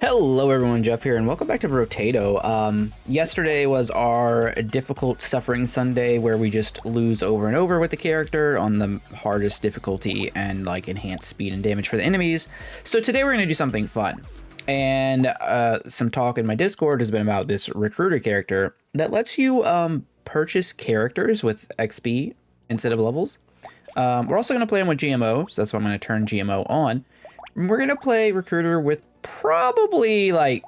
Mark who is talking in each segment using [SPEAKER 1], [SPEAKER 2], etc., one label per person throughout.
[SPEAKER 1] Hello everyone, Jeff here, and welcome back to Brotato. Yesterday was our difficult suffering Sunday where we just lose over and over with the character on the hardest difficulty and like enhanced speed and damage for the enemies. So today we're going to do something fun. And some talk in my Discord has been about this recruiter character that lets you purchase characters with XP instead of levels. We're also going to play him with GMO, so that's why I'm going to turn GMO on. We're going to play recruiter with probably like,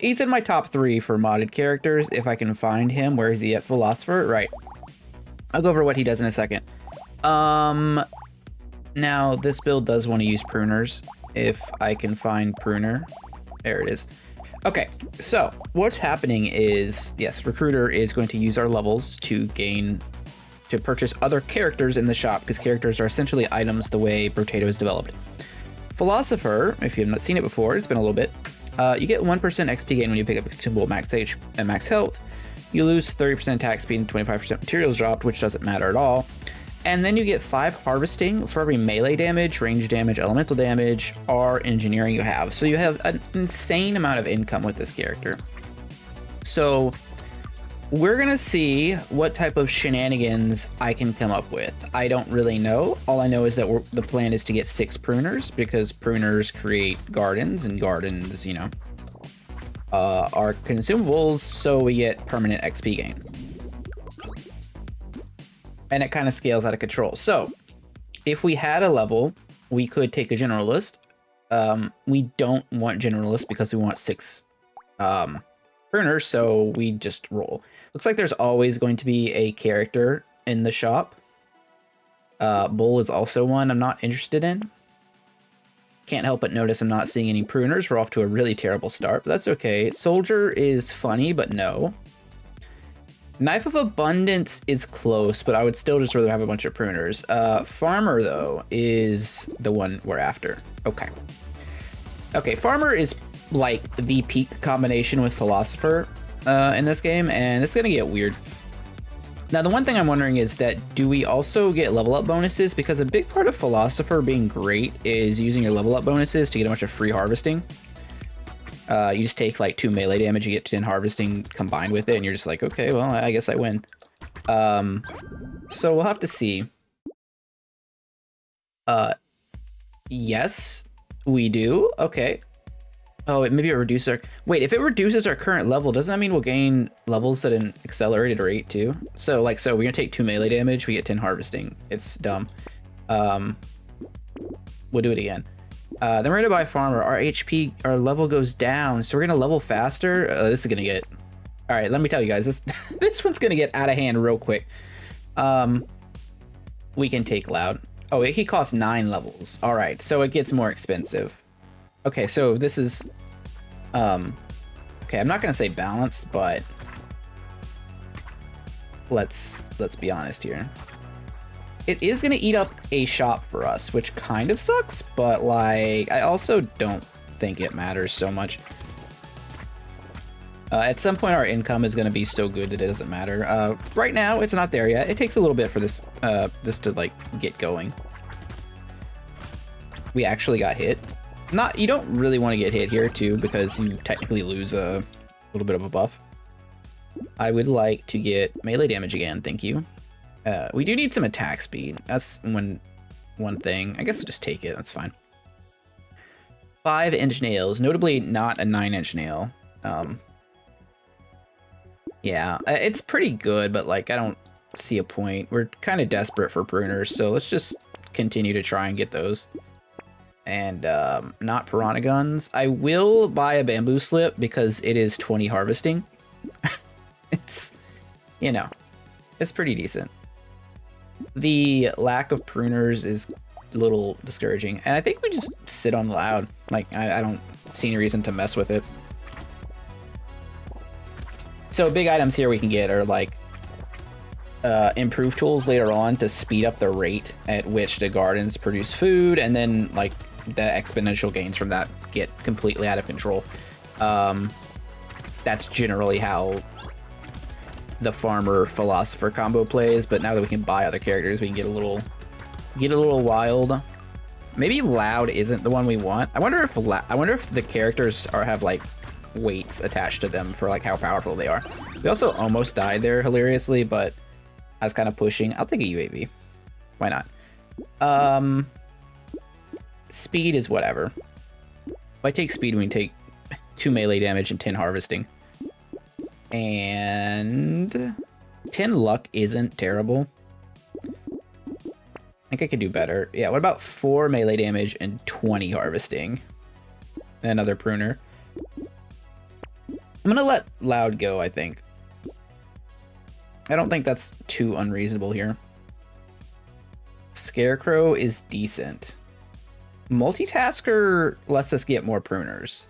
[SPEAKER 1] he's in my top 3 for modded characters if I can find him. Where is he at? Philosopher? Right. I'll go over what he does in a second. Now this build does want to use pruners if I can find pruner. There it is. Okay, so what's happening is, yes, recruiter is going to use our levels to purchase other characters in the shop, because characters are essentially items the way Brotato is developed. Philosopher, if you have not seen it before, it's been a little bit, you get 1% XP gain when you pick up a consumable max H and max health. You lose 30% attack speed and 25% materials dropped, which doesn't matter at all. And then you get 5 harvesting for every melee damage, range damage, elemental damage, or engineering you have. So you have an insane amount of income with this character. So we're gonna see what type of shenanigans I can come up with. I don't really know. All I know is that the plan is to get 6 pruners, because pruners create gardens, and gardens, you know, are consumables, so we get permanent XP gain. And it kind of scales out of control. So if we had a level, we could take a generalist. We don't want generalist because we want 6 pruners, so we just roll. Looks like there's always going to be a character in the shop. Bull is also one I'm not interested in. Can't help but notice I'm not seeing any pruners. We're off to a really terrible start, but that's okay. Soldier is funny, but no. Knife of Abundance is close, but I would still just rather have a bunch of pruners. Farmer, though, is the one we're after. Okay. Okay, Farmer is like the peak combination with Philosopher in this game, and it's gonna get weird. Now, the one thing I'm wondering is that do we also get level up bonuses? Because a big part of Philosopher being great is using your level up bonuses to get a bunch of free harvesting. You just take like 2 melee damage, you get 10 harvesting combined with it, and you're just like, okay, well, I guess I win. So we'll have to see. Yes, we do. Okay. Oh, maybe it reduces our... Wait, if it reduces our current level, doesn't that mean we'll gain levels at an accelerated rate too? So we're gonna take 2 melee damage, we get 10 harvesting. It's dumb. We'll do it again. Then we're gonna buy Farmer. Our level goes down, so we're gonna level faster. This is gonna get... All right, let me tell you guys, this one's gonna get out of hand real quick. We can take Loud. Oh, he costs 9 levels. All right, so it gets more expensive. Okay, so this is... okay, I'm not gonna say balanced, but let's be honest here. It is going to eat up a shop for us, which kind of sucks, but like, I also don't think it matters so much. At some point, our income is going to be so good that it doesn't matter. Right now, it's not there yet. It takes a little bit for this to like get going. We actually got hit. You don't really want to get hit here too, because you technically lose a little bit of a buff. I would like to get melee damage again, thank you. We do need some attack speed. That's one thing. I guess I'll just take it. That's fine. 5-inch nails, notably not a 9-inch nail. Yeah, it's pretty good, but like I don't see a point. We're kind of desperate for pruners, so let's just continue to try and get those. And not piranha guns. I will buy a bamboo slip because it is 20 harvesting. It's, you know, it's pretty decent. The lack of pruners is a little discouraging, and I think we just sit on Loud. Like, I don't see any reason to mess with it. So big items here we can get are like improved tools later on to speed up the rate at which the gardens produce food, and then like the exponential gains from that get completely out of control. That's generally how the farmer philosopher combo plays, but now that we can buy other characters, we can get a little wild. Maybe loud isn't the one we want. I wonder if the characters have like weights attached to them for like how powerful they are. We also almost died there hilariously, but I was kind of pushing. I'll take a UAV. Why not? Speed is whatever. If I take speed, we can take 2 melee damage and 10 harvesting. And 10 luck isn't terrible. I think I could do better. Yeah, what about 4 melee damage and 20 harvesting? And another pruner. I'm gonna let loud go, I think. I don't think that's too unreasonable here. Scarecrow is decent. Multitasker lets us get more pruners.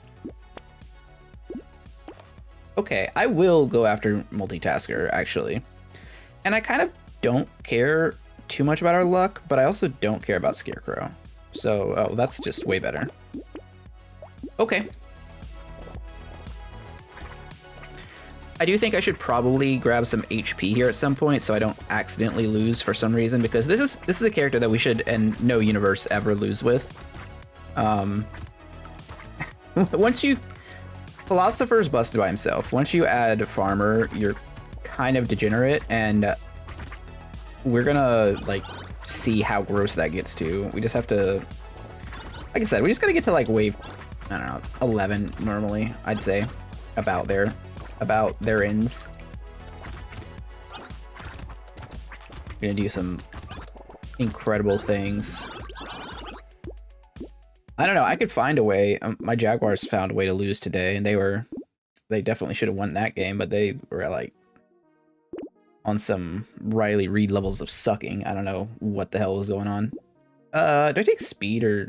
[SPEAKER 1] Okay, I will go after multitasker, actually. And I kind of don't care too much about our luck, but I also don't care about Scarecrow. So, oh, that's just way better. Okay. I do think I should probably grab some HP here at some point so I don't accidentally lose for some reason, because this is a character that we should, and no universe, ever lose with. Once you... Philosopher's busted by himself. Once you add Farmer, you're kind of degenerate, and we're gonna, like, see how gross that gets to. We just have to... Like I said, we just gotta get to, like, wave, I don't know, 11 normally, I'd say. About there ends. Gonna do some incredible things. I don't know, I could find a way. My Jaguars found a way to lose today, and they definitely should have won that game, but they were like on some Riley Reid levels of sucking. I don't know what the hell was going on. Do I take speed or...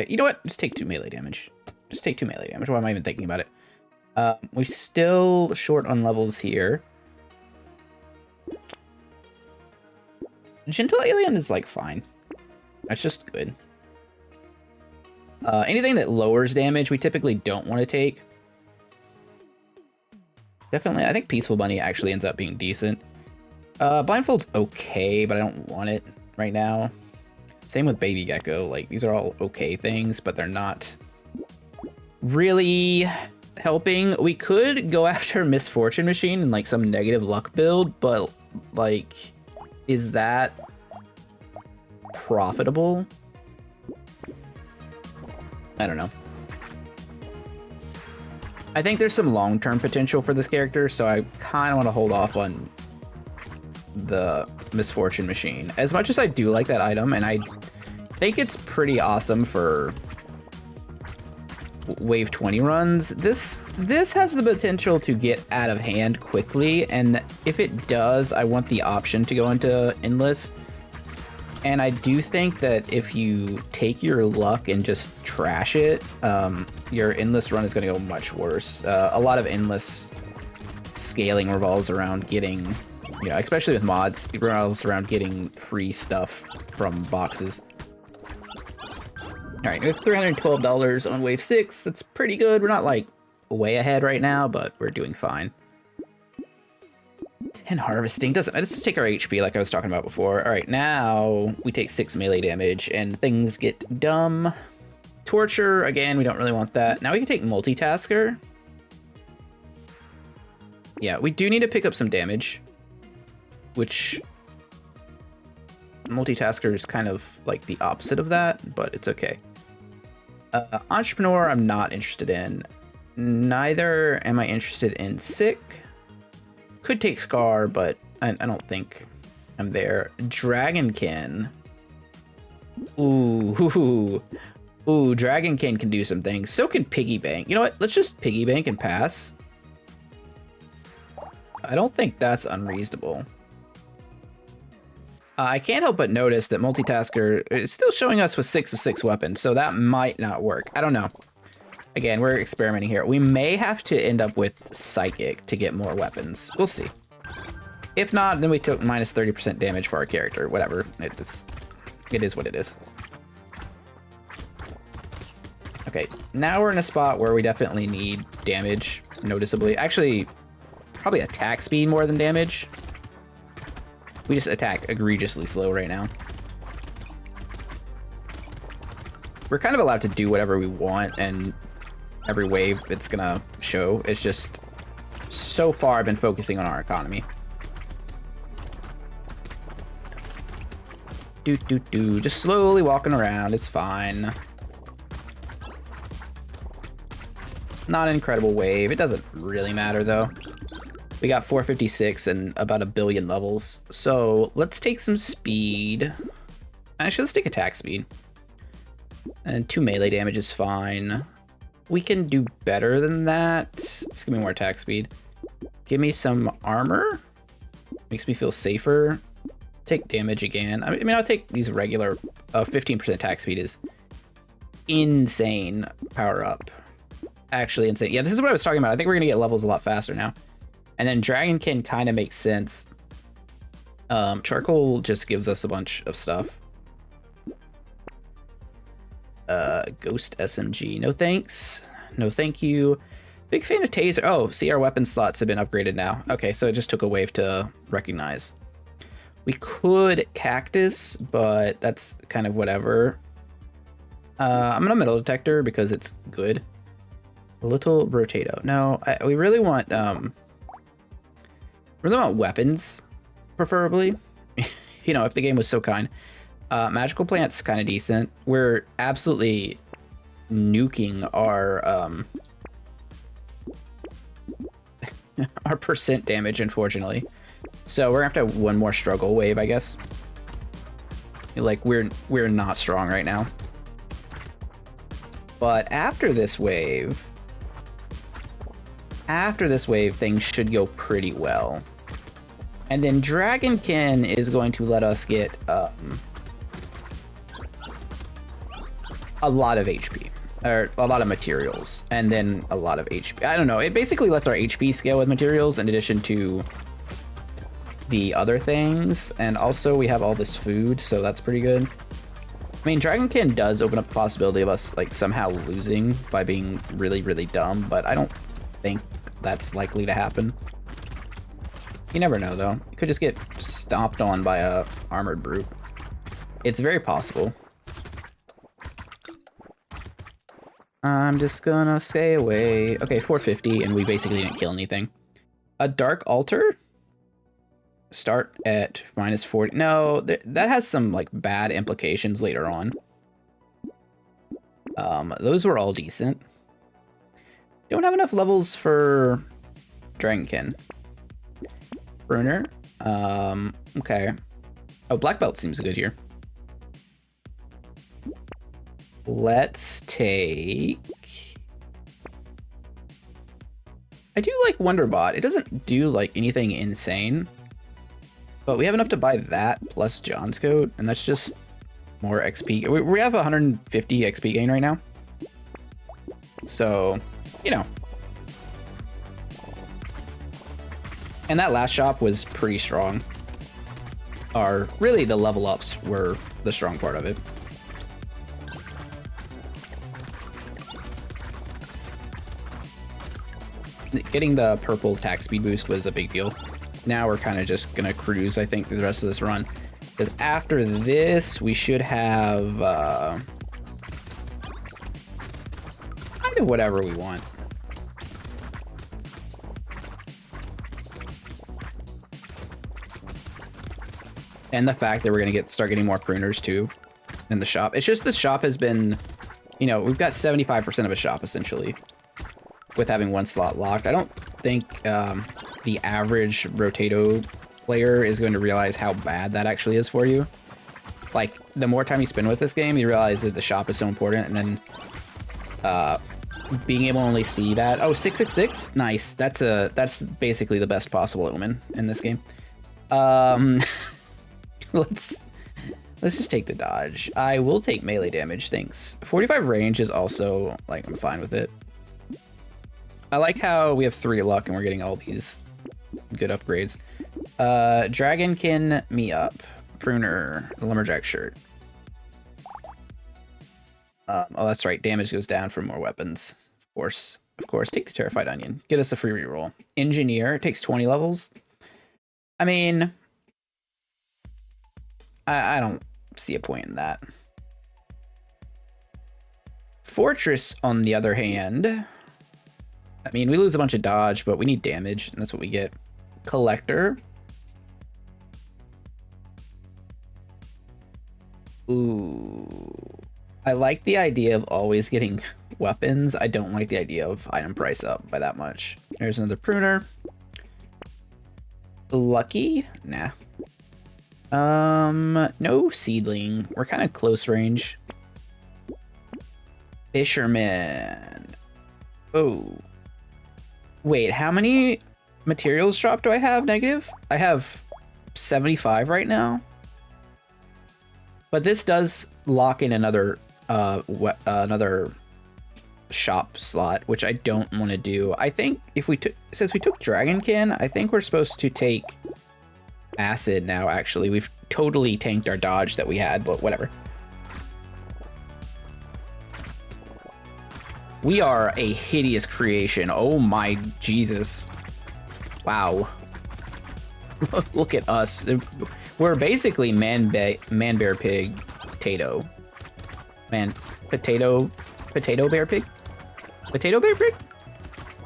[SPEAKER 1] You know what? Just take 2 melee damage. Just take 2 melee damage. Why am I even thinking about it? We're still short on levels here. Gentle Alien is like fine. That's just good. Anything that lowers damage, we typically don't want to take. Definitely, I think Peaceful Bunny actually ends up being decent. Blindfold's okay, but I don't want it right now. Same with Baby Gecko. Like, these are all okay things, but they're not really helping. We could go after Misfortune Machine and like some negative luck build, but like, is that profitable? I don't know. I think there's some long-term potential for this character, so I kind of want to hold off on the Misfortune Machine. As much as I do like that item, and I think it's pretty awesome for wave 20 runs, this has the potential to get out of hand quickly, and if it does, I want the option to go into Endless. And I do think that if you take your luck and just trash it, your Endless run is going to go much worse. A lot of Endless scaling revolves around getting, you know, especially with mods, it revolves around getting free stuff from boxes. All right, we have $312 on wave 6. That's pretty good. We're not like way ahead right now, but we're doing fine. 10 harvesting doesn't. Let's just take our HP like I was talking about before. All right, now we take 6 melee damage and things get dumb. Torture, again, we don't really want that. Now we can take Multitasker. Yeah, we do need to pick up some damage, which Multitasker is kind of like the opposite of that, but it's okay. Entrepreneur, I'm not interested in. Neither am I interested in Sick. Could take Scar, but I don't think I'm there. Dragonkin. Ooh, Dragonkin can do some things. So can Piggy Bank. You know what? Let's just Piggy Bank and pass. I don't think that's unreasonable. I can't help but notice that Multitasker is still showing us with 6 of 6 weapons, so that might not work. I don't know. Again, we're experimenting here. We may have to end up with Psychic to get more weapons. We'll see. If not, then we took minus 30% damage for our character. Whatever. It is what it is. Okay, now we're in a spot where we definitely need damage noticeably. Actually, probably attack speed more than damage. We just attack egregiously slow right now. we're kind of allowed to do whatever we want, and every wave it's gonna show. It's just, so far I've been focusing on our economy. Just slowly walking around, it's fine. Not an incredible wave, it doesn't really matter though. We got 456 and about 1 billion levels. So let's take some speed. Actually, let's take attack speed. And 2 melee damage is fine. We can do better than that. Just give me more attack speed. Give me some armor. Makes me feel safer. Take damage again. I mean, I'll take these regular 15% attack speed is insane power up. Actually insane. Yeah, this is what I was talking about. I think we're gonna get levels a lot faster now. And then Dragonkin kind of makes sense. Charcoal just gives us a bunch of stuff. Ghost SMG. No thanks. No thank you. Big fan of taser. Oh, see, our weapon slots have been upgraded now. Okay, so it just took a wave to recognize. We could cactus, but that's kind of whatever. I'm gonna metal detector because it's good. A little Brotato. No, we really want weapons, preferably. You know, if the game was so kind. Magical plant's kind of decent. We're absolutely nuking our our percent damage, unfortunately. So we're gonna have to have one more struggle wave, I guess. Like, we're not strong right now. But after this wave, things should go pretty well. And then Dragonkin is going to let us get a lot of HP. Or a lot of materials. And then a lot of HP. I don't know. It basically lets our HP scale with materials in addition to the other things. And also we have all this food, so that's pretty good. I mean, Dragonkin does open up the possibility of us like somehow losing by being really, really dumb, but I don't think that's likely to happen. You never know though. You could just get stomped on by a armored brute. It's very possible. I'm just gonna stay away. Okay, 450, and we basically didn't kill anything. A Dark Altar? Start at -40. No, that has some like bad implications later on. Those were all decent. Don't have enough levels for Dragonkin. Bruner. Okay. Oh, Black Belt seems good here. Let's take... I do like Wonderbot. It doesn't do like anything insane. But we have enough to buy that plus John's coat, and that's just more XP. We have 150 XP gain right now. So, you know. And that last shop was pretty strong. Really, the level ups were the strong part of it. Getting the purple attack speed boost was a big deal. Now we're kind of just gonna cruise, I think, through the rest of this run. Because after this, we should have kind of whatever we want. And the fact that we're gonna start getting more pruners too in the shop. It's just the shop has been, you know, we've got 75% of a shop essentially with having one slot locked. I don't think the average Brotato player is going to realize how bad that actually is for you. Like, the more time you spend with this game, you realize that the shop is so important, and then being able to only see that. Oh, 666? Nice. That's basically the best possible omen in this game. Let's just take the dodge. I will take melee damage, thanks. 45 range is also, like, I'm fine with it. I like how we have 3 luck and we're getting all these good upgrades. Dragonkin me up. Pruner, lumberjack shirt. Oh, that's right. Damage goes down for more weapons. Of course. Take the terrified onion. Get us a free reroll. Engineer takes 20 levels. I mean, I don't see a point in that. Fortress, on the other hand, I mean, we lose a bunch of dodge, but we need damage, and that's what we get. Collector. Ooh. I like the idea of always getting weapons. I don't like the idea of item price up by that much. There's another pruner. Lucky? Nah. No seedling. We're kind of close range. Fisherman. Oh. Wait, how many materials drop do I have negative? I have 75 right now. But this does lock in another another shop slot, which I don't want to do. I think if we took, since we took Dragonkin, I think we're supposed to take acid now, actually. We've totally tanked our dodge that we had, but whatever. We are a hideous creation. Oh my Jesus. Wow. Look at us. We're basically man bear pig potato. Potato bear pig? Potato bear pig?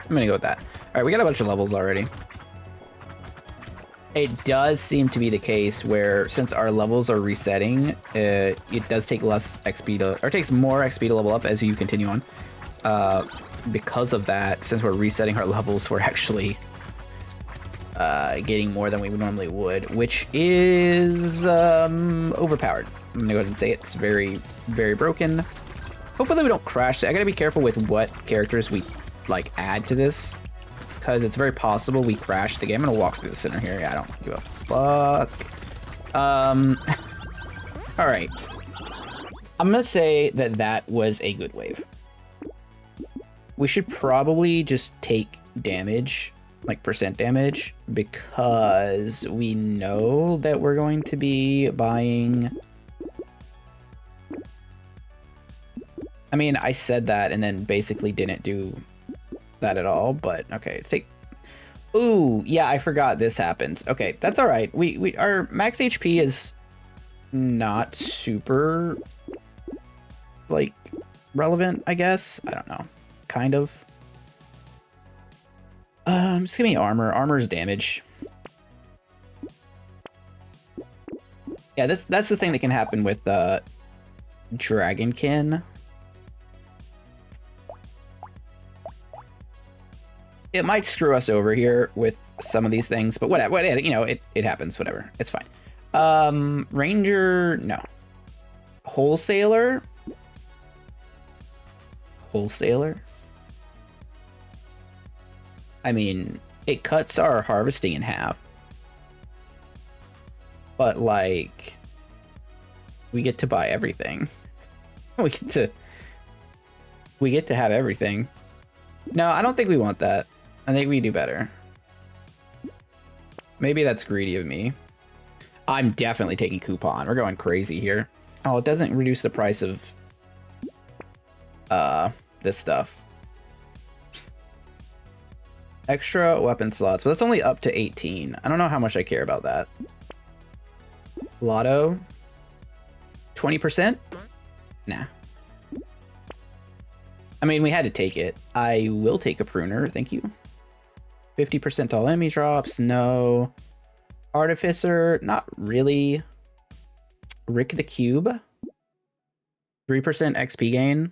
[SPEAKER 1] I'm gonna go with that. All right, we got a bunch of levels already. It does seem to be the case where, since our levels are resetting, it does take less XP to, or takes more XP to level up as you continue on. Because of that, since we're resetting our levels, we're actually getting more than we normally would, which is overpowered. I'm gonna go ahead and say it. It's very, very broken. Hopefully we don't crash. I gotta be careful with what characters we like add to this, because it's very possible we crash the game. I'm gonna walk through the center here. Yeah, I don't give a fuck. All right. I'm gonna say that that was a good wave. We should probably just take damage, like percent damage, because we know that we're going to be buying. I mean, I said that and then basically didn't do that at all, but okay, let's take. Ooh, yeah, I forgot this happens. Okay, that's all right. Our max HP is not super like relevant, I guess. I don't know. Kind of. Just give me armor. Armor's damage. Yeah, that's the thing that can happen with Dragonkin. It might screw us over here with some of these things, but whatever. You know, it happens. Whatever. It's fine. Ranger, no. Wholesaler. I mean, it cuts our harvesting in half. But, like, we get to buy everything. We get to have everything. No, I don't think we want that. I think we do better. Maybe that's greedy of me. I'm definitely taking coupon. We're going crazy here. Oh, it doesn't reduce the price of this stuff. Extra weapon slots, but that's only up to 18. I don't know how much I care about that. Lotto. 20%? Nah. I mean, we had to take it. I will take a pruner, thank you. 50% to all enemy drops, no. Artificer, not really. Rick the Cube. 3% XP gain.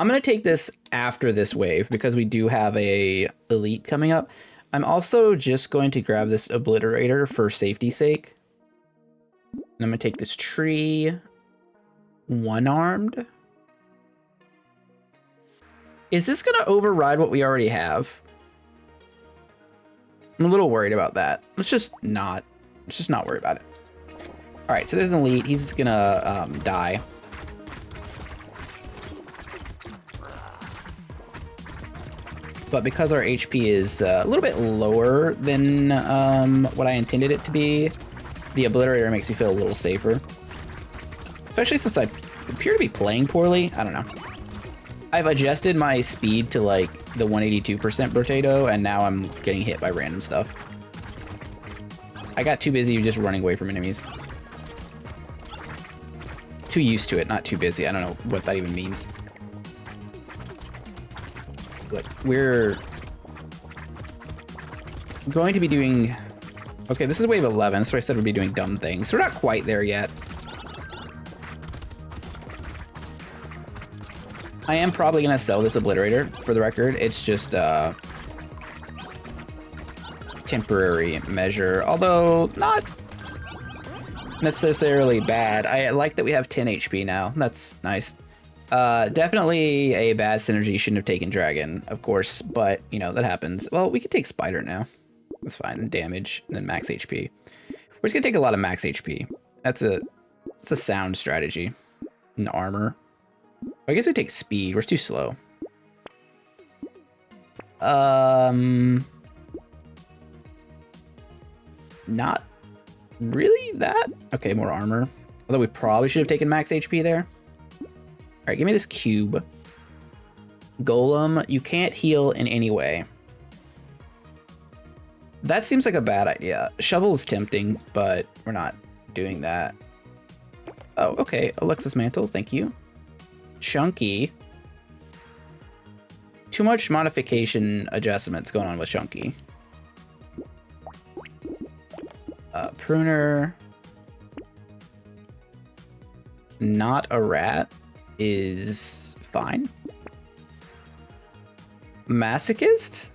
[SPEAKER 1] I'm gonna take this after this wave because we do have a elite coming up. I'm also just going to grab this obliterator for safety's sake. And I'm gonna take this tree. One-armed. Is this gonna override what we already have? I'm a little worried about that. Let's just not worry about it. All right, so there's an elite. He's gonna die. But because our HP is a little bit lower than what I intended it to be, the obliterator makes me feel a little safer. Especially since I appear to be playing poorly. I don't know. I've adjusted my speed to like the 182% Brotato, and now I'm getting hit by random stuff. I got too busy just running away from enemies. Too used to it, not too busy. I don't know what that even means. Look, we're going to be doing... Okay, this is wave 11, so I said we'd be doing dumb things. So we're not quite there yet. I am probably going to sell this Obliterator, for the record. It's just a temporary measure, although not necessarily bad. I like that we have 10 HP now. That's nice. Definitely a bad synergy. Shouldn't have taken Dragon, of course, but, you know, that happens. Well, we could take Spider now. That's fine. Damage, and then max HP. We're just going to take a lot of max HP. That's a sound strategy. And armor. I guess we take speed. We're too slow. Not really that. Okay, more armor. Although we probably should have taken max HP there. All right, give me this cube. Golem, you can't heal in any way. That seems like a bad idea. Shovel is tempting, but we're not doing that. Oh, okay. Alexis Mantle, thank you. Chunky. Too much modification adjustments going on with Chunky. Pruner. Not a rat is fine. Masochist?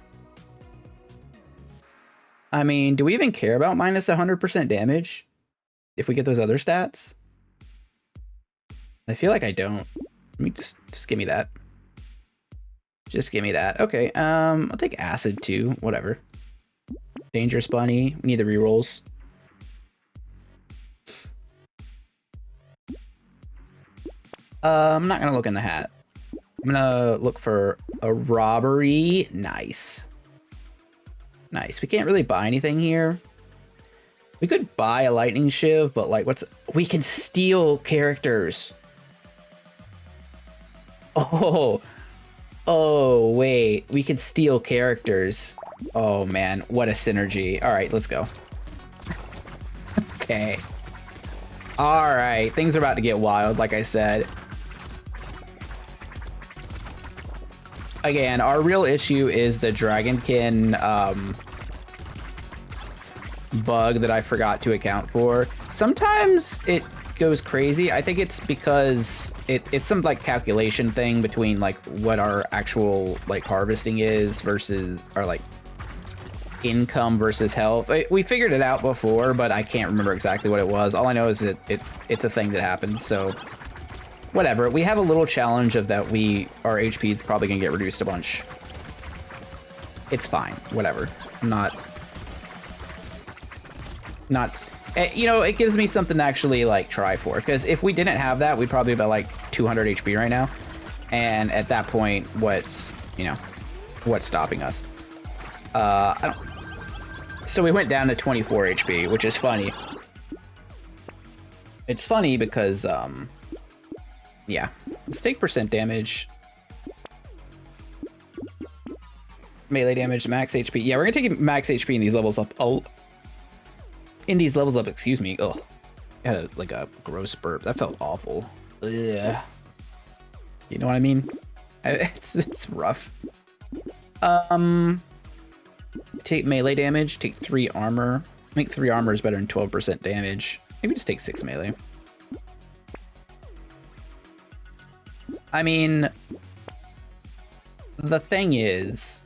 [SPEAKER 1] I mean, do we even care about minus 100% damage if we get those other stats? I feel like I don't. Let me just give me that. Just give me that. Okay, I'll take acid too. Whatever. Dangerous bunny. We need the rerolls. I'm not gonna look in the hat. I'm gonna look for a robbery. Nice. Nice. We can't really buy anything here. We could buy a lightning shiv, but like, we can steal characters. Oh, wait, we can steal characters. Oh man, what a synergy. All right, let's go. Okay. All right, things are about to get wild, like I said. Again, our real issue is the Dragonkin bug that I forgot to account for. Sometimes it goes crazy. I think it's because it's some like calculation thing between like what our actual like harvesting is versus our like income versus health. We figured it out before, but I can't remember exactly what it was. All I know is that it's a thing that happens. So whatever. We have a little challenge of that our HP is probably gonna get reduced a bunch. It's fine. Whatever. I'm not, you know, it gives me something to actually like try for, because if we didn't have that, we'd probably be about like 200 HP right now. And at that point, what's stopping us? So we went down to 24 HP, which is funny. It's funny because, yeah. Let's take percent damage. Melee damage, max HP. Yeah, we're gonna take max HP in these levels up. Oh. In these levels up, excuse me. Oh. I had like a gross burp. That felt awful. Ugh. You know what I mean? It's rough. Take melee damage, take 3 armor. I think 3 armor is better than 12% damage. Maybe just take 6 melee. I mean, the thing is,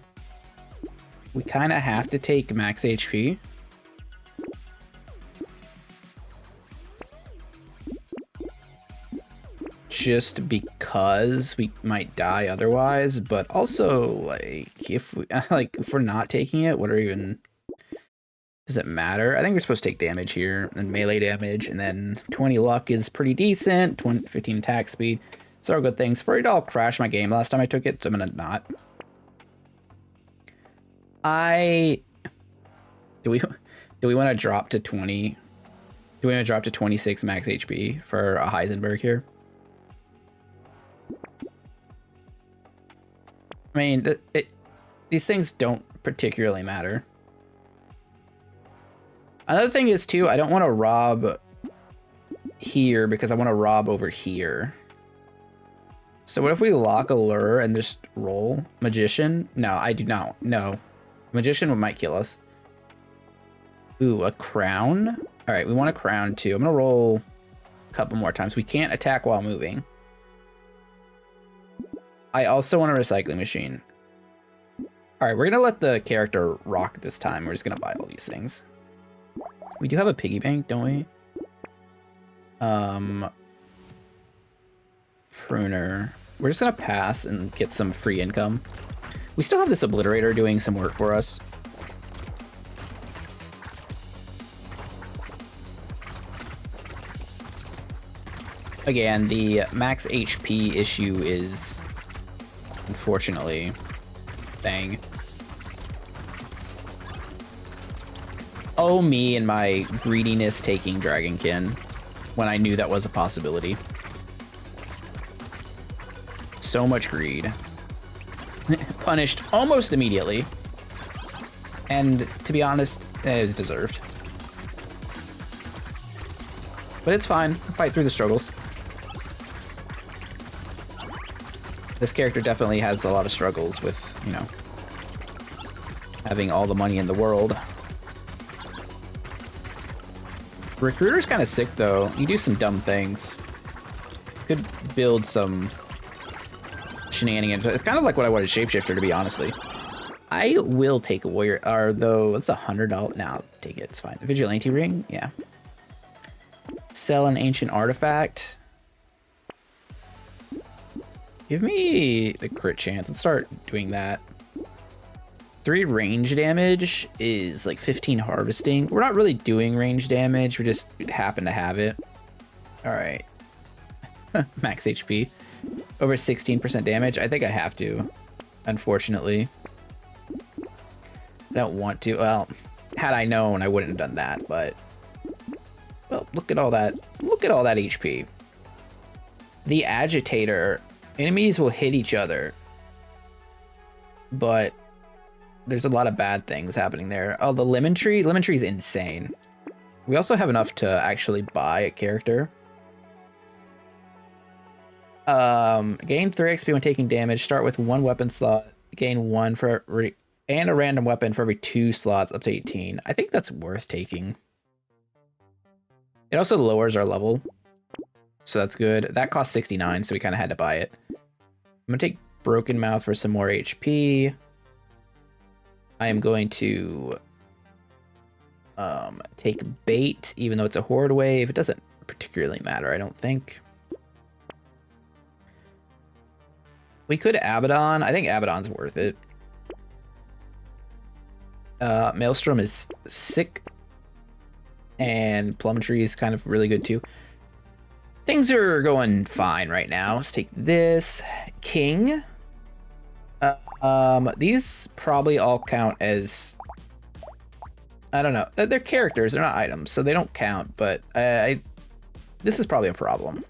[SPEAKER 1] we kind of have to take max HP. Just because we might die otherwise, but also like if we're not taking it, does it matter? I think we're supposed to take damage here and melee damage, and then 20 luck is pretty decent. 15 attack speed. So are good things. For it all crashed my game last time I took it, so I'm gonna not. Do we want to drop to 20? Do we want to drop to 26 max HP for a Heisenberg here? I mean, these things don't particularly matter. Another thing is too, I don't want to rob here because I want to rob over here. So what if we lock a lure and just roll? Magician? No, I do not. No. Magician might kill us. Ooh, a crown? All right, we want a crown too. I'm gonna roll a couple more times. We can't attack while moving. I also want a recycling machine. All right, we're gonna let the character rock this time. We're just gonna buy all these things. We do have a piggy bank, don't we? Pruner. We're just gonna pass and get some free income. We still have this obliterator doing some work for us. Again, the max HP issue is unfortunately thing. Oh, me and my greediness taking Dragonkin when I knew that was a possibility. So much greed. Punished almost immediately. And to be honest, it was deserved. But it's fine. I'll fight through the struggles. This character definitely has a lot of struggles with, you know, having all the money in the world. Recruiter's kind of sick, though. You do some dumb things. Could build some shenanigans. It's kind of like what I wanted Shapeshifter, to be honestly. I will take a warrior, or though it's $100. Now I'll take it. It's fine. Vigilante ring, yeah. Sell an ancient artifact. Give me the crit chance. Let's start doing that. 3 range damage is like 15 harvesting. We're not really doing range damage. We just happen to have it. All right. Max HP. Over 16% damage. I think I have to, unfortunately. I don't want to. Well, had I known, I wouldn't have done that, but... Well, look at all that. Look at all that HP. The Agitator. Enemies will hit each other, but there's a lot of bad things happening there. Oh, the Lemon Tree. Lemon Tree is insane. We also have enough to actually buy a character. Gain 3 XP when taking damage. Start with 1 weapon slot. Gain 1 for every, and a random weapon for every 2 slots up to 18. I think that's worth taking. It also lowers our level, so that's good. That cost 69, so we kind of had to buy it. I'm gonna take Broken Mouth for some more HP. I am going to take Bait, even though it's a Horde wave. It doesn't particularly matter, I don't think. We could Abaddon. I think Abaddon's worth it. Maelstrom is sick. And Plummetry is kind of really good too. Things are going fine right now. Let's take this. King. These probably all count as... I don't know. They're characters, they're not items, so they don't count, but this is probably a problem.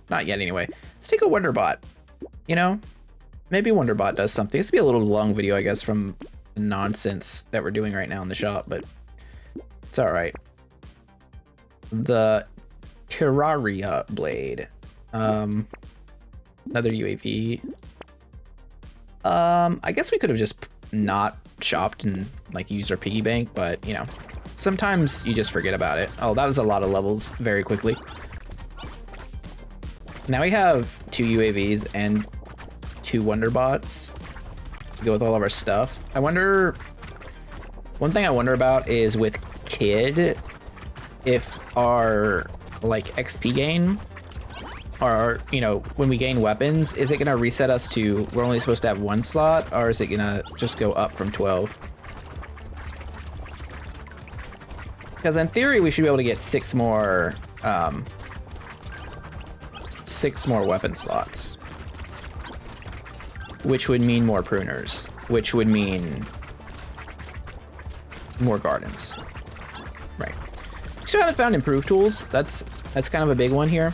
[SPEAKER 1] Not yet, anyway. Let's take a Wonderbot. You know? Maybe Wonderbot does something. This will be a little long video, I guess, from the nonsense that we're doing right now in the shop, but it's alright. The Terraria Blade. Another UAV. I guess we could have just not shopped and like used our piggy bank, but you know, sometimes you just forget about it. Oh, that was a lot of levels very quickly. Now we have 2 UAVs and 2 Wonderbots to go with all of our stuff. I wonder, one thing I wonder about is with Kid, if our like XP gain, or you know, when we gain weapons, is it gonna reset us to we're only supposed to have 1 slot, or is it gonna just go up from 12? Because in theory we should be able to get 6 more weapon slots, which would mean more pruners, which would mean more gardens. Right. So I haven't found improved tools. That's kind of a big one here.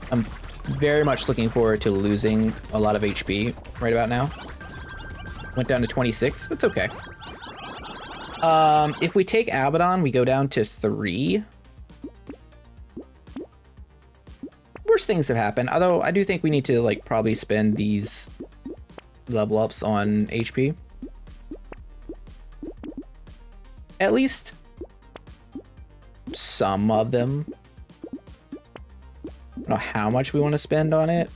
[SPEAKER 1] I'm very much looking forward to losing a lot of HP right about now. Went down to 26. That's okay. If we take Abaddon, we go down to 3. things have happened, although I do think we need to like probably spend these level ups on HP. At least some of them. I don't know how much we want to spend on it.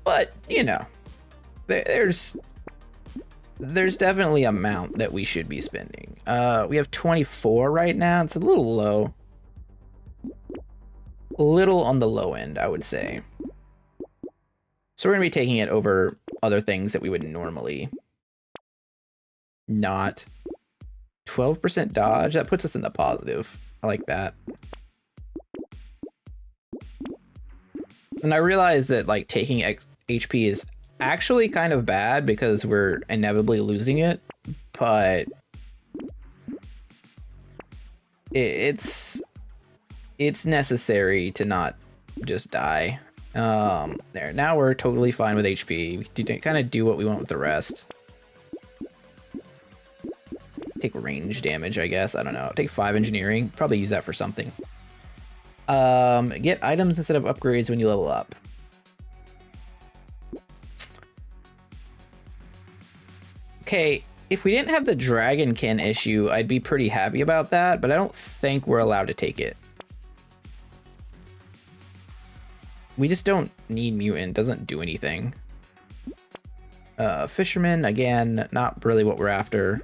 [SPEAKER 1] But, you know, there's definitely an amount that we should be spending. We have 24 right now. It's a little low. A little on the low end, I would say. So we're going to be taking it over other things that we would normally not. 12% dodge, that puts us in the positive. I like that. And I realize that like taking HP is actually kind of bad because we're inevitably losing it, but it's necessary to not just die. There, now we're totally fine with HP. We can kind of do what we want with the rest. Take range damage, I guess. I don't know. Take 5 engineering. Probably use that for something. Get items instead of upgrades when you level up. Okay, if we didn't have the dragonkin issue, I'd be pretty happy about that, but I don't think we're allowed to take it. We just don't need mutant. Doesn't do anything. Fisherman, again, not really what we're after.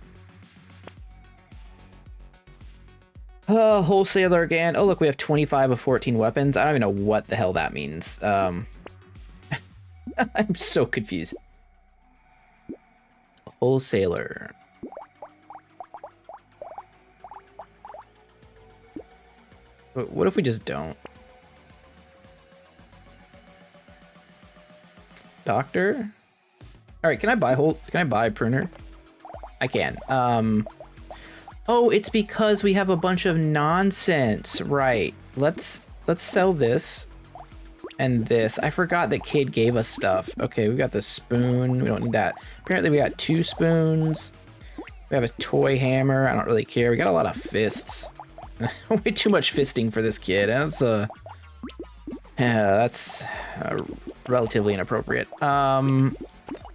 [SPEAKER 1] Wholesaler again. Oh, look, we have 25 of 14 weapons. I don't even know what the hell that means. I'm so confused. Wholesaler. What if we just don't? Doctor? All right, can I buy pruner? I can. Oh, it's because we have a bunch of nonsense. Right. Let's sell this and this. I forgot that Kid gave us stuff. Okay, we got the spoon. We don't need that. Apparently we got 2 spoons. We have a toy hammer. I don't really care. We got a lot of fists. Way too much fisting for this kid. That's relatively inappropriate.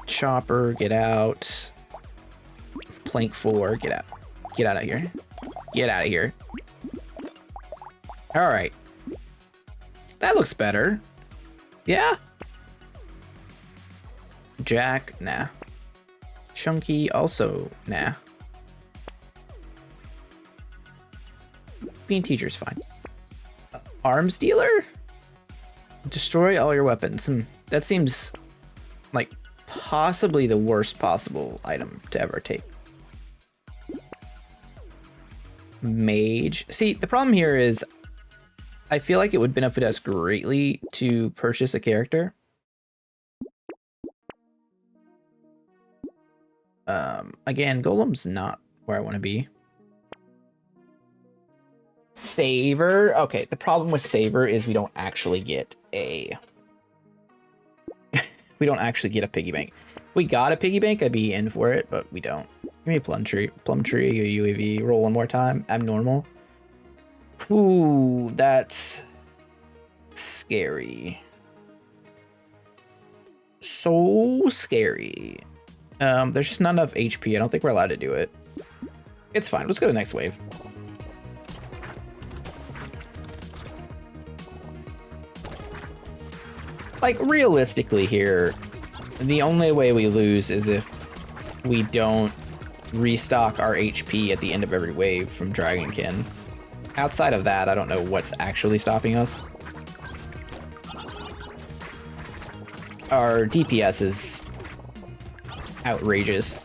[SPEAKER 1] Chopper, get out. Plank 4, get out. Get out of here. Get out of here. All right. That looks better. Yeah. Jack, nah. Chunky, also, nah. Being teacher's fine. Arms dealer? Destroy all your weapons. That seems like possibly the worst possible item to ever take. Mage. See, the problem here is I feel like it would benefit us greatly to purchase a character. Again, Golem's not where I want to be. Saver. Okay, the problem with Saver is we don't actually get a we don't actually get a piggy bank. If we got a piggy bank, I'd be in for it, but we don't. Give me a plum tree, a UAV. Roll one more time. Abnormal. Ooh, that's scary. So scary. There's just not enough HP. I don't think we're allowed to do it. It's fine. Let's go to the next wave. Like, realistically here, the only way we lose is if we don't restock our HP at the end of every wave from Dragonkin. Outside of that, I don't know what's actually stopping us. Our DPS is outrageous.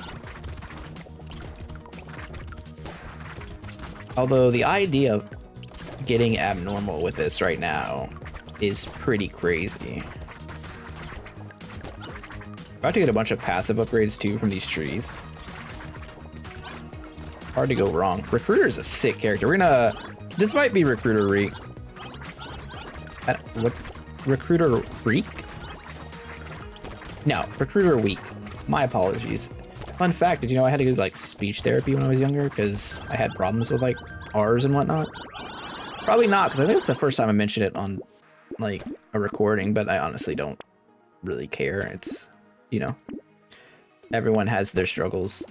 [SPEAKER 1] Although the idea of getting abnormal with this right now is pretty crazy. About to get a bunch of passive upgrades too from these trees. Hard to go wrong. Recruiter is a sick character. We're gonna... This might be Recruiter Reek. What? Recruiter Reek? No, Recruiter Week. My apologies. Fun fact, did you know I had to do like speech therapy when I was younger because I had problems with like R's and whatnot? Probably not, because I think it's the first time I mentioned it on, like, a recording, but I honestly don't really care. It's, you know, everyone has their struggles.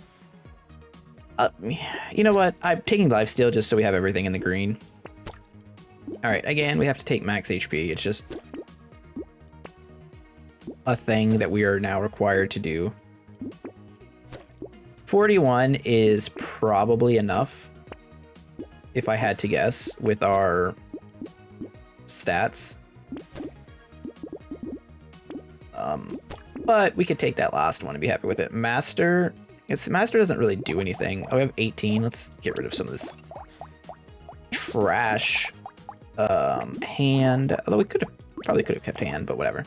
[SPEAKER 1] You know what? I'm taking lifesteal just so we have everything in the green. Alright, again, we have to take max HP. It's just a thing that we are now required to do. 41 is probably enough, if I had to guess, with our stats. But we could take that last one and be happy with it. Master doesn't really do anything. Oh, we have 18. Let's get rid of some of this trash. Hand. Although we probably could have kept hand, but whatever.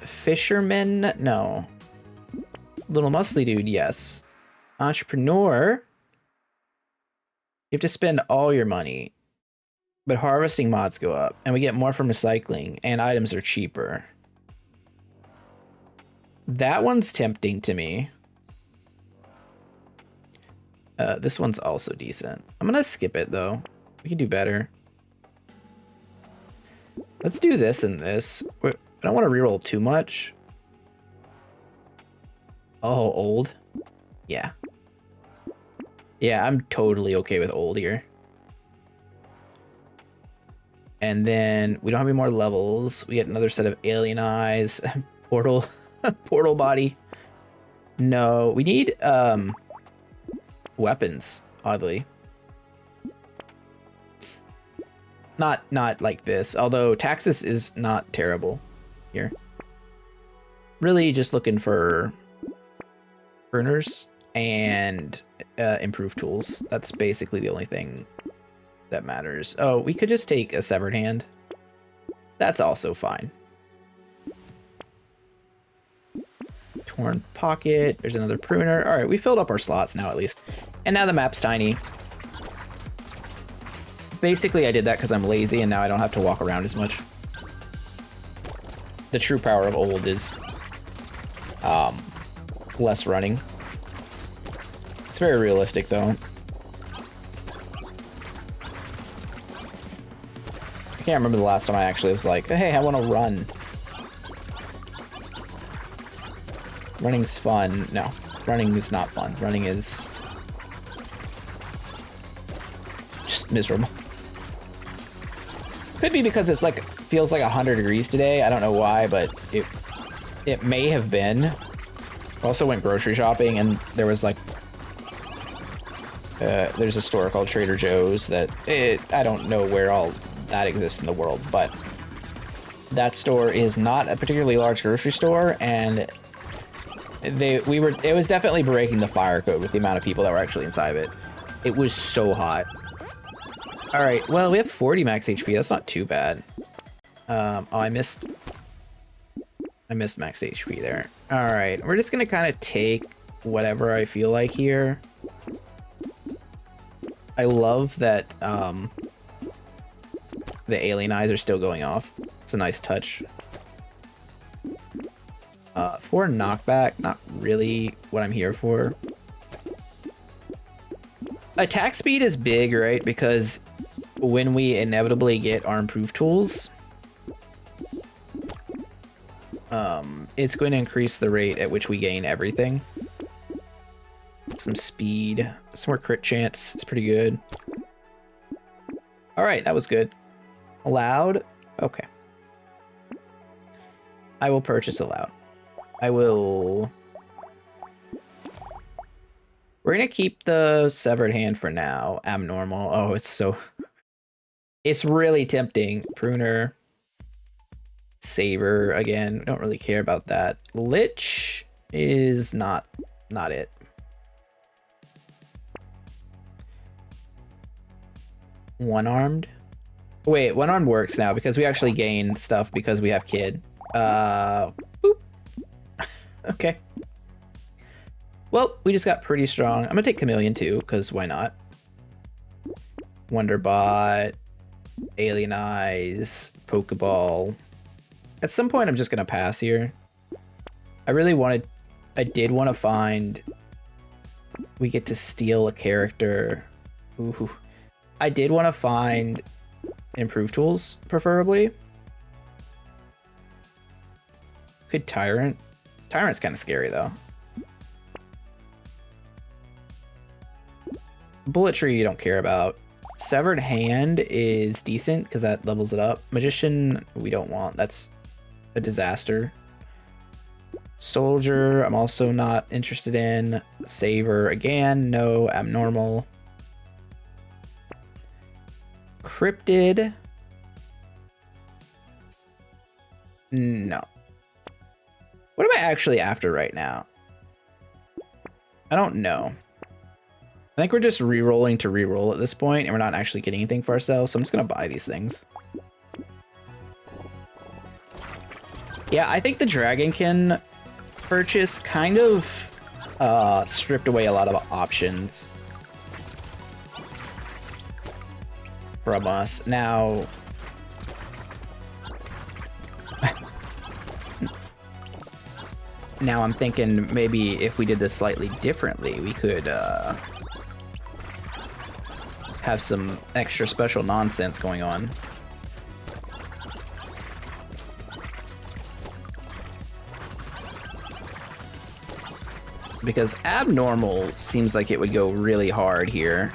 [SPEAKER 1] Fisherman? No. Little muscly dude, yes. Entrepreneur? You have to spend all your money. But harvesting mods go up, and we get more from recycling, and items are cheaper. That one's tempting to me. This one's also decent. I'm gonna skip it, though. We can do better. Let's do this and this. I don't want to reroll too much. Oh, old? Yeah. Yeah, I'm totally okay with old here. And then we don't have any more levels. We get another set of alien eyes. Portal. Portal body. No, we need weapons, oddly. Not like this, although Taxus is not terrible here. Really just looking for burners and improved tools. That's basically the only thing that matters. Oh, we could just take a severed hand. That's also fine. Torn pocket. There's another pruner. All right, we filled up our slots now at least. And now the map's tiny. Basically, I did that because I'm lazy and now I don't have to walk around as much. The true power of old is less running. It's very realistic though. I can't remember the last time I actually was like, hey, I want to run. Running's fun. No, running is not fun. Running is just miserable. Could be because it's like, feels like 100 degrees today. I don't know why, but it may have been. I also went grocery shopping and there was like, there's a store called Trader Joe's that I don't know where all that exists in the world, but that store is not a particularly large grocery store, and it was definitely breaking the fire code with the amount of people that were actually inside of it. It was so hot. All right, well, we have 40 max HP. That's not too bad. Oh, I missed max HP there. All right, we're just gonna kind of take whatever I feel like here. I love that the alien eyes are still going off. It's a nice touch. For knockback, not really what I'm here for. Attack speed is big, right? Because when we inevitably get our improved tools, it's going to increase the rate at which we gain everything. Some speed, some more crit chance. It's pretty good. All right, that was good. Allowed? Okay. I will purchase allowed. I will... We're gonna keep the severed hand for now. Abnormal. Oh, it's so... It's really tempting. Pruner. Saber, again. We don't really care about that. Lich is not it. One-armed? Wait, one-armed works now because we actually gain stuff because we have kid. Boop. Okay. Well, we just got pretty strong. I'm gonna take Chameleon too, because why not? Wonderbot, Alien Eyes, Pokeball. At some point, I'm just gonna pass here. I did want to find... We get to steal a character. Ooh. I did want to find improved tools, preferably. Could Tyrant. Tyrant's kind of scary, though. Bullet Tree you don't care about. Severed Hand is decent because that levels it up. Magician we don't want. That's a disaster. Soldier I'm also not interested in. Saver again, no. Abnormal. Cryptid. No. What am I actually after right now? I don't know. I think we're just re-rolling to re-roll at this point, and we're not actually getting anything for ourselves, so I'm just gonna buy these things. Yeah, I think the Dragonkin purchase kind of stripped away a lot of options from us. Now, now I'm thinking maybe if we did this slightly differently, we could have some extra special nonsense going on. Because abnormal seems like it would go really hard here.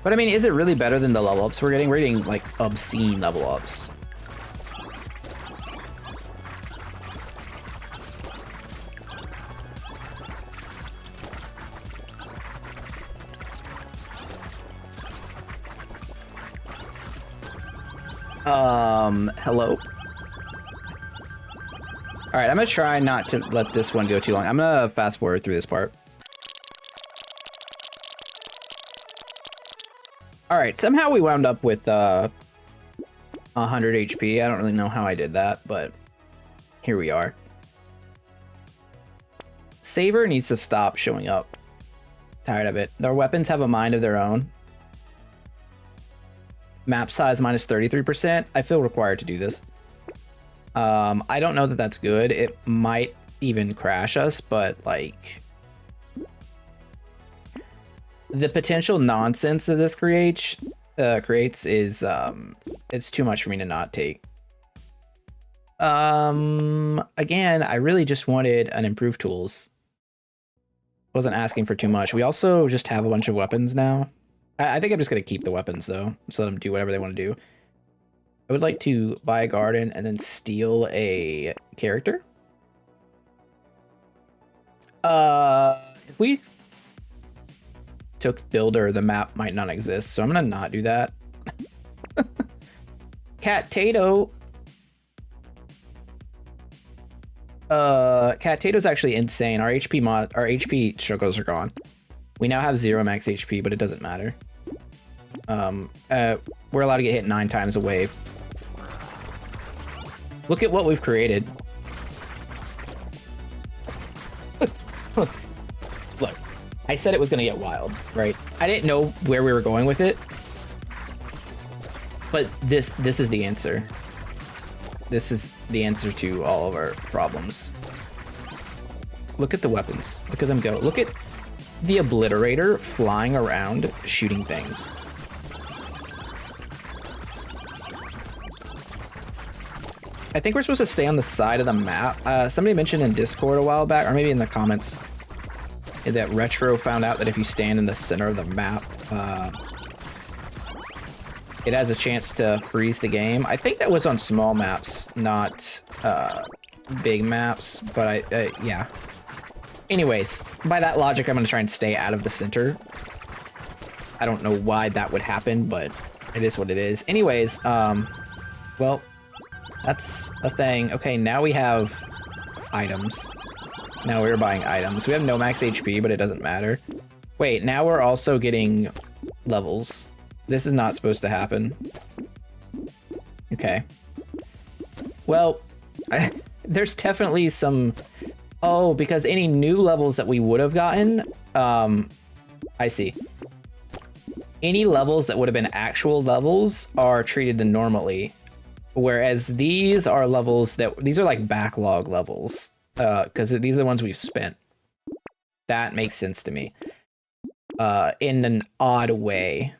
[SPEAKER 1] But I mean, is it really better than the level ups we're getting? We're getting like obscene level ups. Hello? Alright, I'm gonna try not to let this one go too long. I'm gonna fast forward through this part. Alright, somehow we wound up with 100 HP. I don't really know how I did that, but here we are. Saver needs to stop showing up. Tired of it. Their weapons have a mind of their own. Map size minus 33%. I feel required to do this. I don't know that that's good. It might even crash us, but like the potential nonsense that this creates is it's too much for me to not take. Again, I really just wanted an improved tools. Wasn't asking for too much. We also just have a bunch of weapons now. I think I'm just gonna keep the weapons though. Just let them do whatever they want to do. I would like to buy a garden and then steal a character. If we took builder, the map might not exist, so I'm gonna not do that. Cat-tato. Cat-tato's actually insane. Our HP struggles are gone. We now have 0 max HP, but it doesn't matter. We're allowed to get hit 9 times a wave. Look at what we've created. Look, I said it was gonna get wild, right? I didn't know where we were going with it, but this is the answer. This is the answer to all of our problems. Look at the weapons. Look at them go. Look at the obliterator flying around shooting things. I think we're supposed to stay on the side of the map. Somebody mentioned in Discord a while back, or maybe in the comments, that Retro found out that if you stand in the center of the map, it has a chance to freeze the game. I think that was on small maps, not big maps, but yeah. Anyways, by that logic, I'm gonna try and stay out of the center. I don't know why that would happen, but it is what it is. Anyways, well, that's a thing. Okay, now we have items. Now we're buying items. We have no max HP, but it doesn't matter. Wait, now we're also getting levels. This is not supposed to happen. Okay. Well, there's definitely some... Oh, because any new levels that we would have gotten... I see. Any levels that would have been actual levels are treated normally. Whereas these are levels that... These are like backlog levels. Because these are the ones we've spent. That makes sense to me. in an odd way.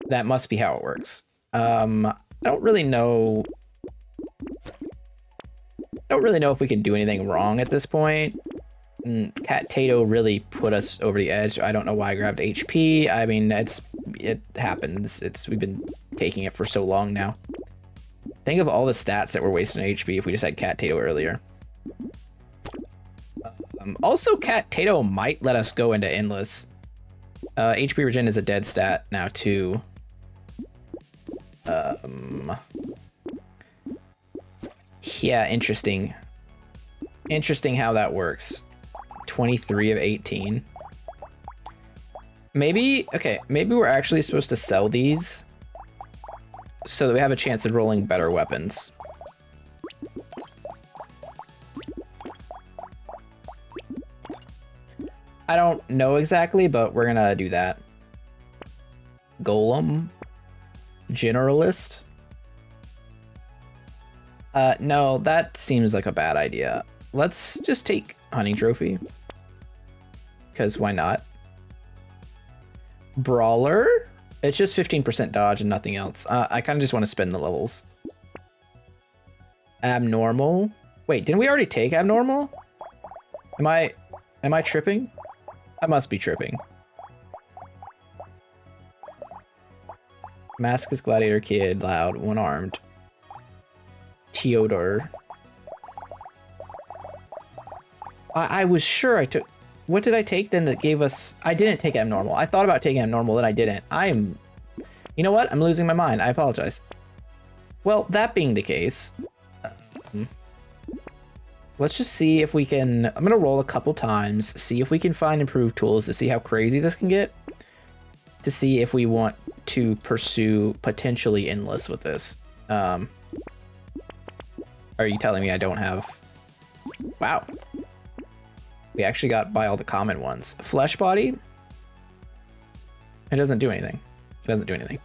[SPEAKER 1] That must be how it works. I don't really know. I don't really know if we can do anything wrong at this point. Cat-tato really put us over the edge. I don't know why I grabbed HP. I mean, it happens. We've been taking it for so long now. Think of all the stats that were wasting HP if we just had cat-tato earlier. Also, cat-tato might let us go into endless. HP regen is a dead stat now too. Yeah, interesting. Interesting how that works. 23 of 18. Maybe, okay, maybe we're actually supposed to sell these so that we have a chance of rolling better weapons. I don't know exactly, but we're gonna do that. Golem. Generalist. No, that seems like a bad idea. Let's just take hunting trophy. Because why not? Brawler? It's just 15% dodge and nothing else. I kind of just want to spend the levels. Abnormal? Wait, didn't we already take abnormal? Am I tripping? I must be tripping. Maskus, Gladiator Kid, Loud, One-Armed. Teodor. I was sure I took... What did I take then that gave us... I didn't take abnormal. I thought about taking abnormal, then I didn't. You know what? I'm losing my mind. I apologize. Well, that being the case... let's just see if we can... I'm going to roll a couple times, see if we can find improved tools to see how crazy this can get. To see if we want to pursue potentially endless with this. Are you telling me I don't have... Wow. We actually got by all the common ones. Flesh body. It doesn't do anything. It doesn't do anything.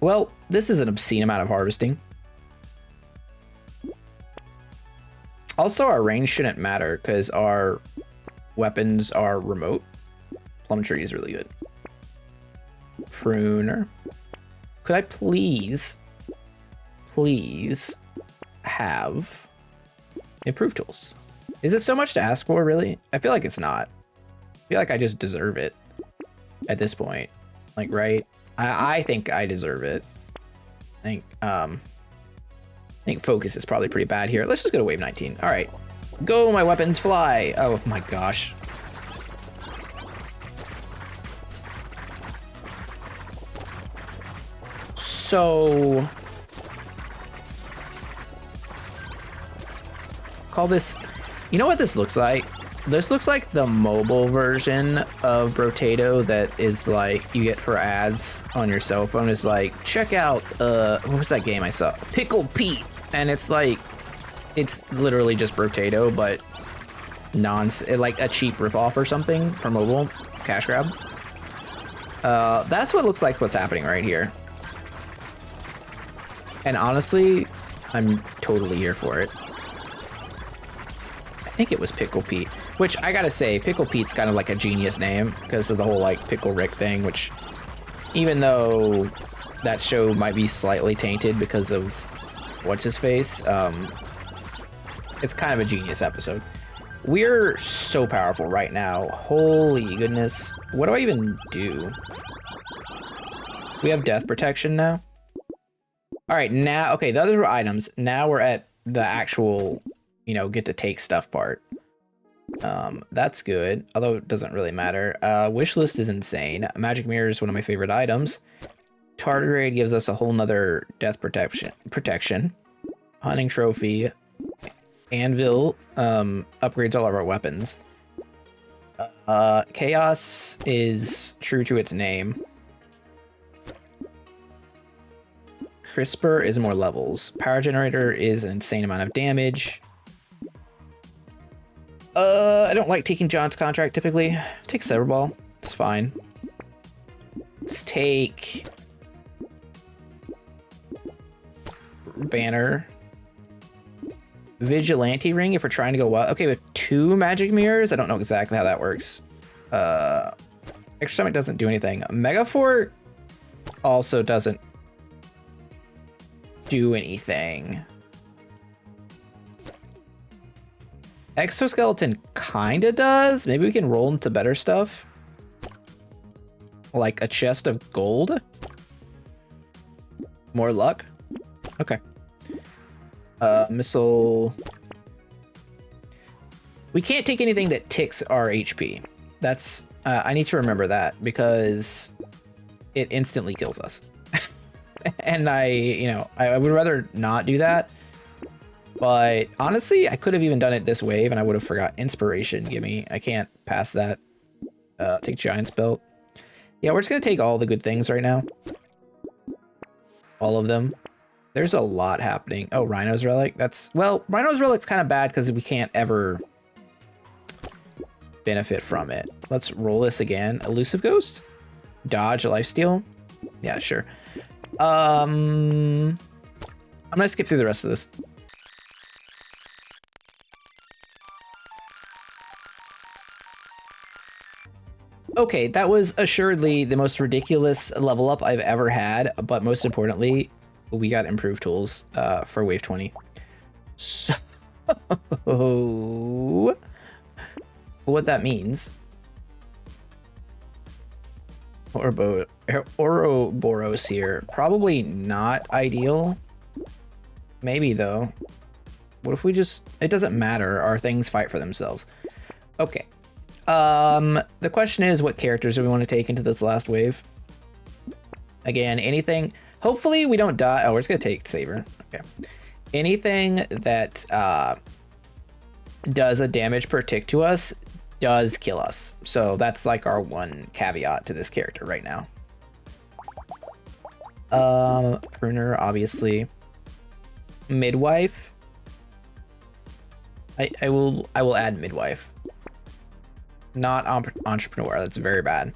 [SPEAKER 1] Well, this is an obscene amount of harvesting. Also, our range shouldn't matter because our weapons are remote. Plum tree is really good. Pruner. Could I please have improved tools? Is it so much to ask for, really? I feel like it's not. I feel like I just deserve it at this point. Like, right? I think I deserve it. I think focus is probably pretty bad here. Let's just go to wave 19. All right. Go, my weapons, fly. Oh my gosh. So... call this... You know what this looks like? This looks like the mobile version of Brotato that is like you get for ads on your cell phone. Is like, check out what was that game I saw? Pickle Pete, and it's like it's literally just Brotato, but like a cheap ripoff or something for mobile cash grab. That's what looks like what's happening right here. And honestly, I'm totally here for it. I think it was Pickle Pete, which I gotta say, Pickle Pete's kind of like a genius name because of the whole like Pickle Rick thing, which even though that show might be slightly tainted because of what's his face, it's kind of a genius episode. We're so powerful right now. Holy goodness. What do I even do? We have death protection now. All right, now, okay, the others were items. Now we're at the actual, you know, get to take stuff part. That's good, although it doesn't really matter. Wish list is insane. Magic mirror is one of my favorite items. Tardigrade gives us a whole nother death protection. Hunting trophy. Anvil upgrades all of our weapons. Chaos is true to its name. CRISPR is more levels. Power generator is an insane amount of damage. I don't like taking John's contract typically. Take Cyberball. It's fine. Let's take Banner. Vigilante ring if we're trying to go wild. Okay, with 2 magic mirrors. I don't know exactly how that works. Extra stomach doesn't do anything. Mega Fort also doesn't do anything. Exoskeleton kinda does. Maybe we can roll into better stuff. Like a chest of gold. More luck. Okay. Missile. We can't take anything that ticks our HP. That's, I need to remember that because it instantly kills us. And I would rather not do that. But honestly, I could have even done it this wave and I would have forgot inspiration. Gimme, I can't pass that. Take Giant's Belt. Yeah, we're just gonna take all the good things right now. All of them. There's a lot happening. Oh, Rhino's Relic. Well, Rhino's Relic's kind of bad because we can't ever benefit from it. Let's roll this again. Elusive Ghost? Dodge, Lifesteal? Yeah, sure. I'm gonna skip through the rest of this. Okay, that was assuredly the most ridiculous level up I've ever had, but most importantly, we got improved tools for wave 20. So what that means, Ouroboros here, probably not ideal. Maybe though. What if we just, it doesn't matter, our things fight for themselves. Okay. The question is, what characters do we want to take into this last wave? Again, anything. Hopefully we don't die. Oh, we're just gonna take Saber. Okay. Anything that does a damage per tick to us does kill us. So that's like our one caveat to this character right now. Pruner, obviously. Midwife. I will add Midwife. Not Entrepreneur, that's very bad.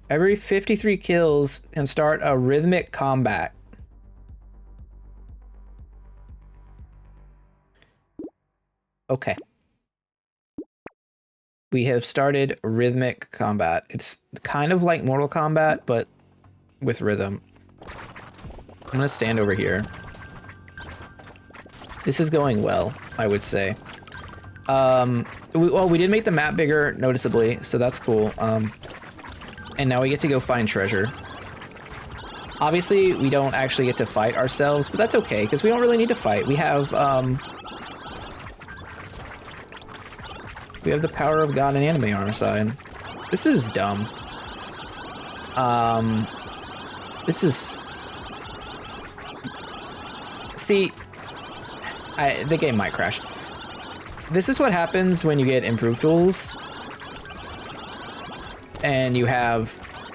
[SPEAKER 1] Every 53 kills and start a rhythmic combat. Okay. We have started rhythmic combat. It's kind of like Mortal Kombat, but with rhythm. I'm gonna stand over here. This is going well, I would say. We did make the map bigger noticeably, so that's cool. And now we get to go find treasure. Obviously, we don't actually get to fight ourselves, but that's okay, because we don't really need to fight. We have the power of God and anime on our side. This is dumb. This is... See, the game might crash. This is what happens when you get improved tools and you have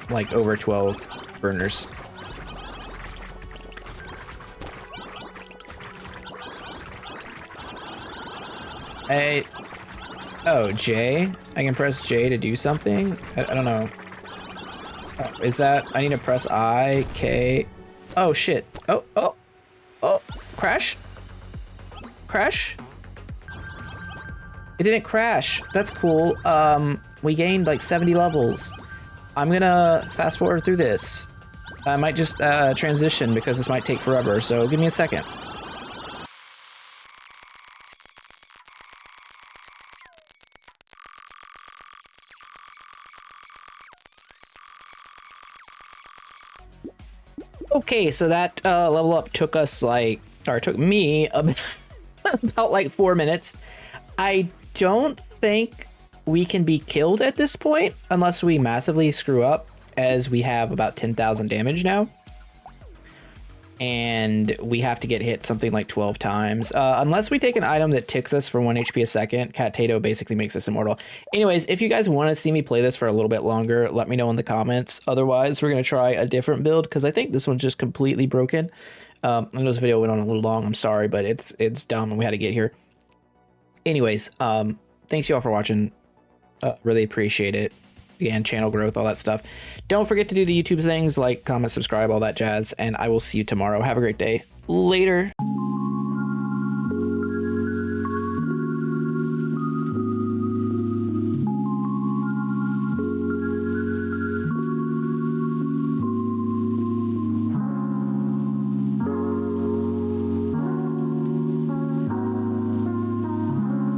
[SPEAKER 1] like over 12 burners. Oh, J? I can press J to do something? I don't know. Oh, is that, I need to press I, K. Oh shit. Oh, crash? Crash? It didn't crash. That's cool. We gained like 70 levels. I'm gonna fast forward through this. I might just transition because this might take forever, so give me a second. Okay, so that level up took us took me about like 4 minutes. I don't think we can be killed at this point unless we massively screw up, as we have about 10,000 damage now. And we have to get hit something like 12 times. Unless we take an item that ticks us for 1 HP a second. Cat-tato basically makes us immortal. Anyways, if you guys want to see me play this for a little bit longer, let me know in the comments. Otherwise, we're going to try a different build because I think this one's just completely broken. I know this video went on a little long. I'm sorry, but it's dumb and we had to get here. Anyways, thanks you all for watching. Really appreciate it. Again, channel growth, all that stuff. Don't forget to do the YouTube things, like, comment, subscribe, all that jazz, and I will see you tomorrow. Have a great day. Later.